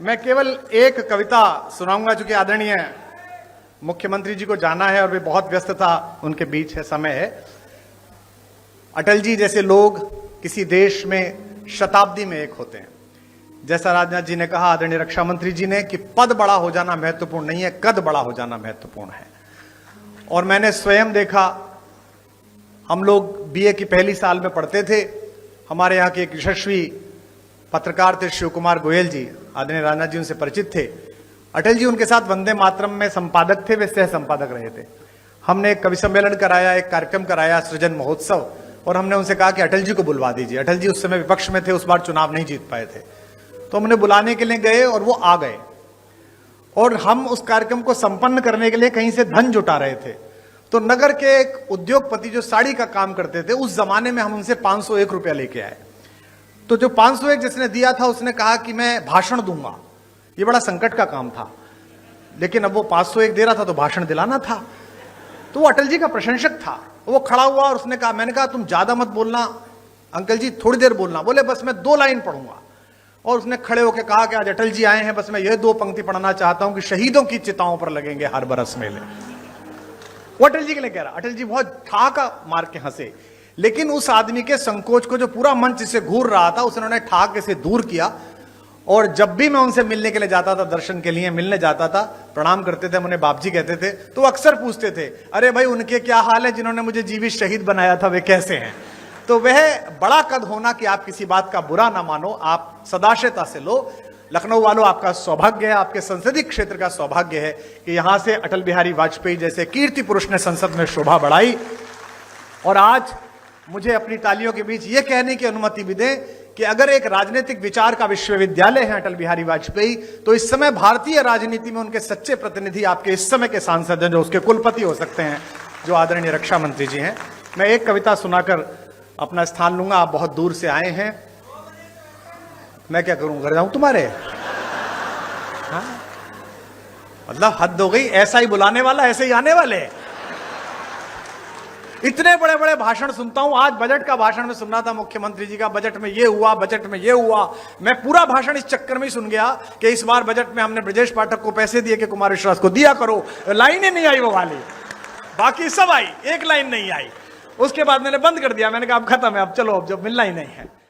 मैं केवल एक कविता सुनाऊंगा, चूंकि आदरणीय मुख्यमंत्री जी को जाना है और वे बहुत व्यस्तता उनके बीच है, समय है। अटल जी जैसे लोग किसी देश में शताब्दी में एक होते हैं। जैसा राजनाथ जी ने कहा, आदरणीय रक्षा मंत्री जी ने, कि पद बड़ा हो जाना महत्वपूर्ण नहीं है, कद बड़ा हो जाना महत्वपूर्ण है। और मैंने स्वयं देखा, हम लोग बीए की पहली साल में पढ़ते थे, हमारे यहाँ के एक यशस्वी पत्रकार थे शिव कुमार गोयल जी, आदरणीय राजनाथ जी उनसे परिचित थे। अटल जी उनके साथ वंदे मातरम में संपादक थे, वे सह संपादक रहे थे। हमने एक कवि सम्मेलन कराया, एक कार्यक्रम कराया, सृजन महोत्सव, और हमने उनसे कहा कि अटल जी को बुलवा दीजिए। अटल जी उस समय विपक्ष में थे, उस बार चुनाव नहीं जीत पाए थे, तो हमने बुलाने के लिए गए और वो आ गए। और हम उस कार्यक्रम को संपन्न करने के लिए कहीं से धन जुटा रहे थे। तो नगर के एक उद्योगपति जो साड़ी का काम करते थे, उस जमाने में हम उनसे 501 रुपया लेके आए। तो जो 501 जिसने दिया था, उसने कहा कि मैं भाषण दूंगा। ये बड़ा संकट का काम था, लेकिन अब वो 501 दे रहा था तो भाषण दिलाना था। तो वो अटल जी का प्रशंसक था। वो खड़ा हुआ और उसने कहा, मैंने कहा तुम ज्यादा मत बोलना अंकल जी, थोड़ी देर बोलना। बोले बस मैं 2 लाइन पढ़ूंगा। और उसने खड़े होकर कहा कि आज अटल जी आए हैं, बस मैं ये 2 पंक्ति पढ़ना चाहता हूं कि शहीदों की चिताओं पर लगेंगे हर बरस मेले। वो अटल जी के लिए कह रहा। अटल जी बहुत ठहाका मार के हंसे, लेकिन उस आदमी के संकोच को, जो पूरा मंच से घूर रहा था, उसने ठहाके से दूर किया। और जब भी मैं उनसे मिलने के लिए जाता था, दर्शन के लिए मिलने जाता था, प्रणाम करते थे, उन्हें बाप जी कहते थे, तो अक्सर पूछते थे, अरे भाई उनके क्या हाल है जिन्होंने मुझे जीवित शहीद बनाया था, वे कैसे हैं? तो वह बड़ा कद होना कि आप किसी बात का बुरा ना मानो, आप सदाशयता से लो। लखनऊ वालों, आपका सौभाग्य है, आपके संसदीय क्षेत्र का सौभाग्य है कि यहां से अटल बिहारी वाजपेयी जैसे कीर्ति पुरुष ने संसद में शोभा बढ़ाई। और आज मुझे अपनी तालियों के बीच यह कहने की अनुमति भी दें कि अगर एक राजनीतिक विचार का विश्वविद्यालय है अटल बिहारी वाजपेयी, तो इस समय भारतीय राजनीति में उनके सच्चे प्रतिनिधि आपके इस समय के सांसद हैं, जो उसके कुलपति हो सकते हैं, जो आदरणीय रक्षा मंत्री जी हैं। मैं एक कविता सुनाकर अपना स्थान लूंगा। आप बहुत दूर से आए हैं, मैं क्या करूं, घर जाऊं तुम्हारे? हाँ? मतलब हद हो गई, ऐसा ही बुलाने वाला ऐसे ही आने वाले। इतने बड़े बड़े भाषण सुनता हूं। आज बजट का भाषण में सुनना था मुख्यमंत्री जी का, बजट में ये हुआ, बजट में ये हुआ। मैं पूरा भाषण इस चक्कर में ही सुन गया कि इस बार बजट में हमने ब्रजेश पाठक को पैसे दिए कि कुमार विश्वास को दिया करो। लाइनें नहीं आई वो वाली, बाकी सब आई, एक लाइन नहीं आई। उसके बाद मैंने बंद कर दिया, मैंने कहा अब खत्म है, अब चलो, अब जब मिलना ही नहीं है।